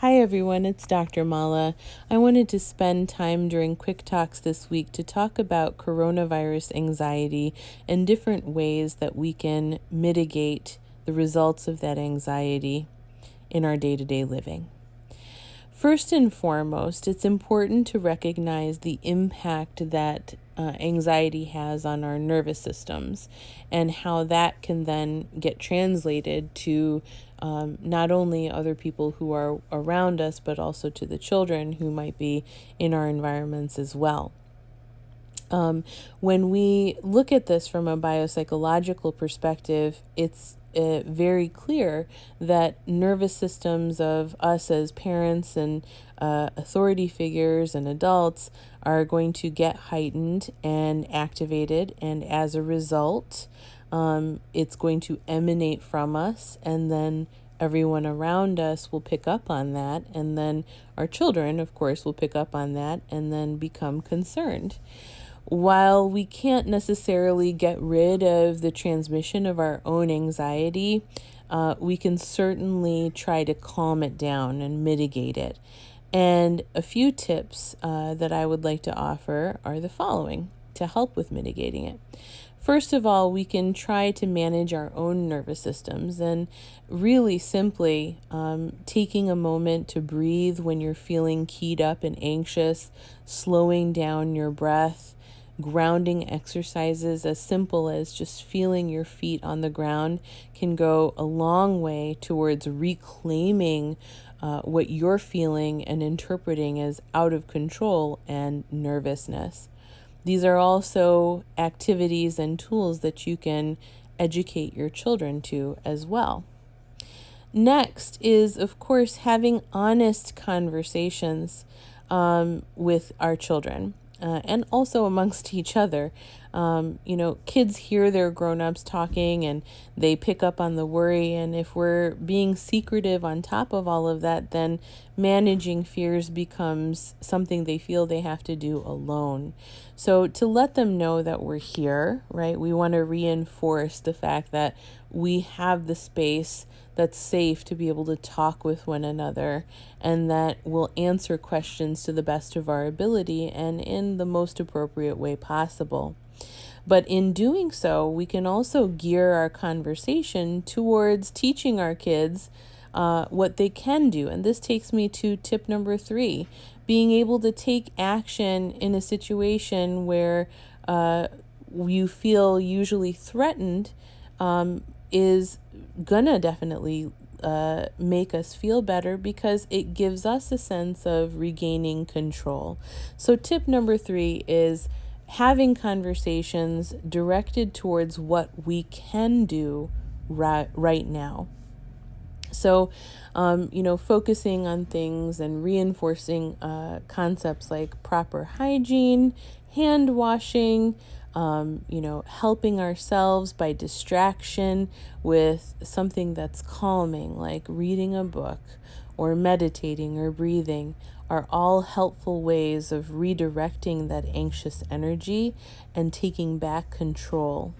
Hi everyone, it's Dr. Mala. I wanted to spend time during QuickTalks this week to talk about coronavirus anxiety and different ways that we can mitigate the results of that anxiety in our day-to-day living. First and foremost, it's important to recognize the impact that anxiety has on our nervous systems and how that can then get translated to not only other people who are around us, but also to the children who might be in our environments as well. When we look at this from a biopsychological perspective, it's very clear that nervous systems of us as parents and authority figures and adults are going to get heightened and activated, and as a result, it's going to emanate from us, and then everyone around us will pick up on that, and then our children, of course, will pick up on that and then become concerned. While we can't necessarily get rid of the transmission of our own anxiety, we can certainly try to calm it down and mitigate it. And a few tips that I would like to offer are the following to help with mitigating it. First of all, we can try to manage our own nervous systems, and really simply taking a moment to breathe when you're feeling keyed up and anxious, slowing down your breath. Grounding exercises as simple as just feeling your feet on the ground can go a long way towards reclaiming what you're feeling and interpreting as out of control and nervousness. These are also activities and tools that you can educate your children to as well. Next is, of course, having honest conversations with our children. And also amongst each other. Kids hear their grown-ups talking and they pick up on the worry. And if we're being secretive on top of all of that, then managing fears becomes something they feel they have to do alone. So to let them know that we're here, right? We want to reinforce the fact that we have the space that's safe to be able to talk with one another, and that we'll answer questions to the best of our ability and in the most appropriate way possible. But in doing so, we can also gear our conversation towards teaching our kids what they can do. And this takes me to tip number 3, being able to take action in a situation where you feel usually threatened is gonna definitely make us feel better, because it gives us a sense of regaining control. So tip number 3 is having conversations directed towards what we can do right now. So, focusing on things and reinforcing concepts like proper hygiene, hand washing, helping ourselves by distraction with something that's calming, like reading a book or meditating or breathing, are all helpful ways of redirecting that anxious energy and taking back control.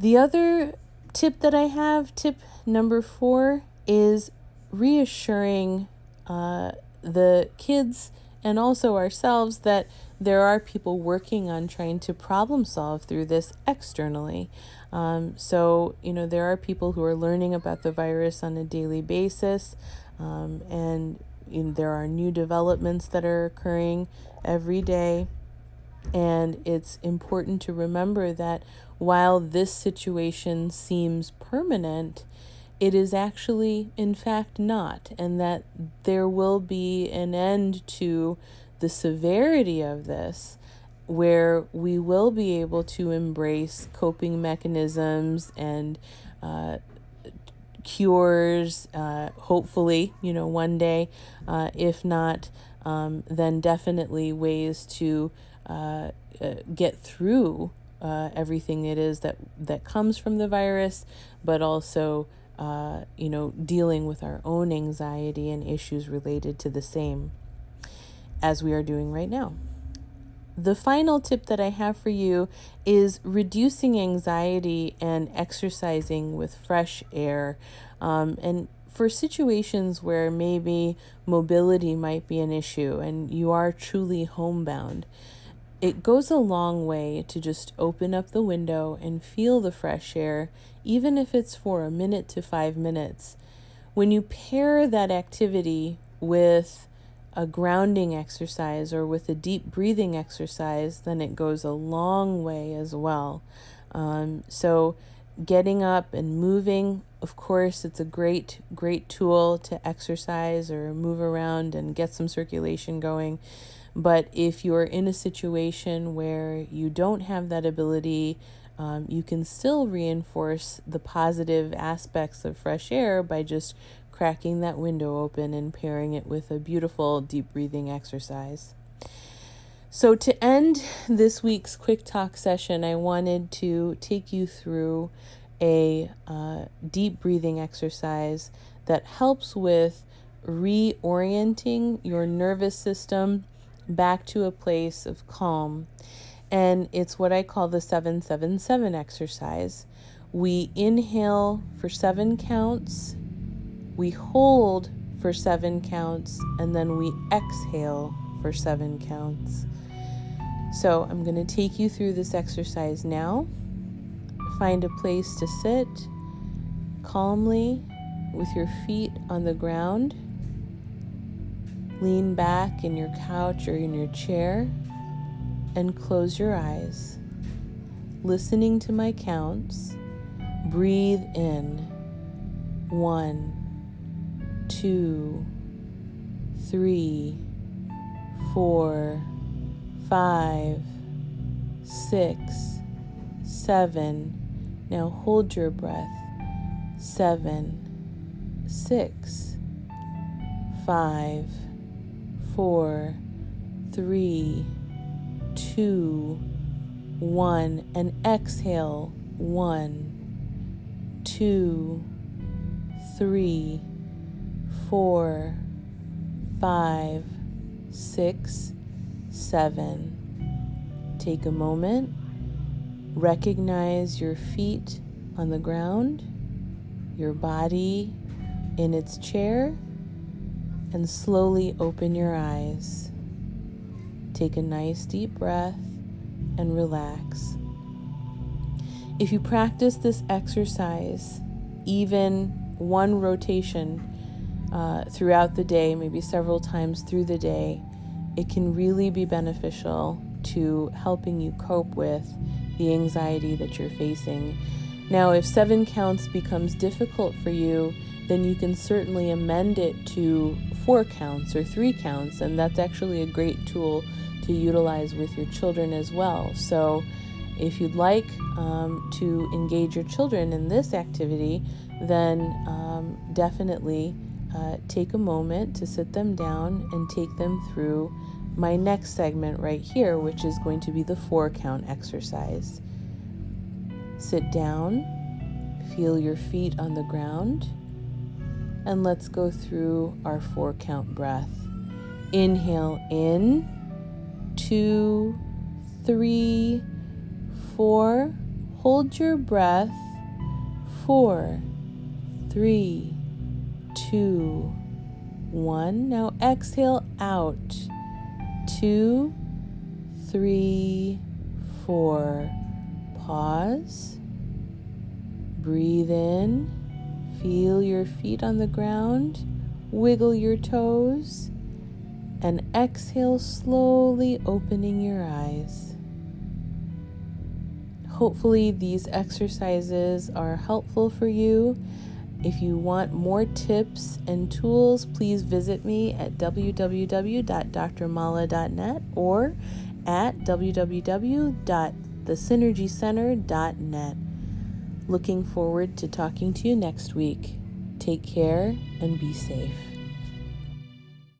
The other tip that I have, tip number 4, is reassuring the kids and also ourselves that there are people working on trying to problem solve through this externally. There are people who are learning about the virus on a daily basis, and there are new developments that are occurring every day. And it's important to remember that while this situation seems permanent, it is actually, in fact, not, and that there will be an end to the severity of this, where we will be able to embrace coping mechanisms and cures, hopefully, one day. If not, then definitely ways to get through everything it is that comes from the virus, but also dealing with our own anxiety and issues related to the same, as we are doing right now. The final tip that I have for you is reducing anxiety and exercising with fresh air. And for situations where maybe mobility might be an issue and you are truly homebound, it goes a long way to just open up the window and feel the fresh air, even if it's for a minute to 5 minutes. When you pair that activity with a grounding exercise or with a deep breathing exercise, then it goes a long way as well. So getting up and moving, of course, it's a great tool to exercise or move around and get some circulation going. But if you're in a situation where you don't have that ability, you can still reinforce the positive aspects of fresh air by just cracking that window open and pairing it with a beautiful deep breathing exercise. So to end this week's Quick Talk session, I wanted to take you through a deep breathing exercise that helps with reorienting your nervous system back to a place of calm. And it's what I call the 777 exercise. We inhale for 7 counts, we hold for 7 counts, and then we exhale for 7 counts. So I'm going to take you through this exercise now. Find a place to sit calmly with your feet on the ground. Lean back in your couch or in your chair and close your eyes. Listening to my counts, breathe in 1, 2, 3, 4, 5, 6, 7. Now hold your breath. 7, 6, 5, 4, 3, 2, 1, and exhale. 1, 2, 3, 4, 5, 6, 7. Take a moment. Recognize your feet on the ground, your body in its chair, and slowly open your eyes. Take a nice deep breath and relax. If you practice this exercise, even one rotation throughout the day, maybe several times through the day, it can really be beneficial to helping you cope with the anxiety that you're facing. Now, if 7 counts becomes difficult for you, then you can certainly amend it to 4 counts or 3 counts, and that's actually a great tool to utilize with your children as well. So if you'd like to engage your children in this activity, then definitely take a moment to sit them down and take them through my next segment right here, which is going to be the 4 count exercise. Sit down, feel your feet on the ground, and let's go through our 4 count breath. Inhale in, 2, 3, 4. Hold your breath. 4, 3, 2, 1. Now exhale out. 2, 3, 4. Pause. Breathe in. Feel your feet on the ground. Wiggle your toes. And exhale, slowly opening your eyes. Hopefully these exercises are helpful for you. If you want more tips and tools, please visit me at www.drmala.net or at www.thesynergycenter.net. Looking forward to talking to you next week. Take care and be safe.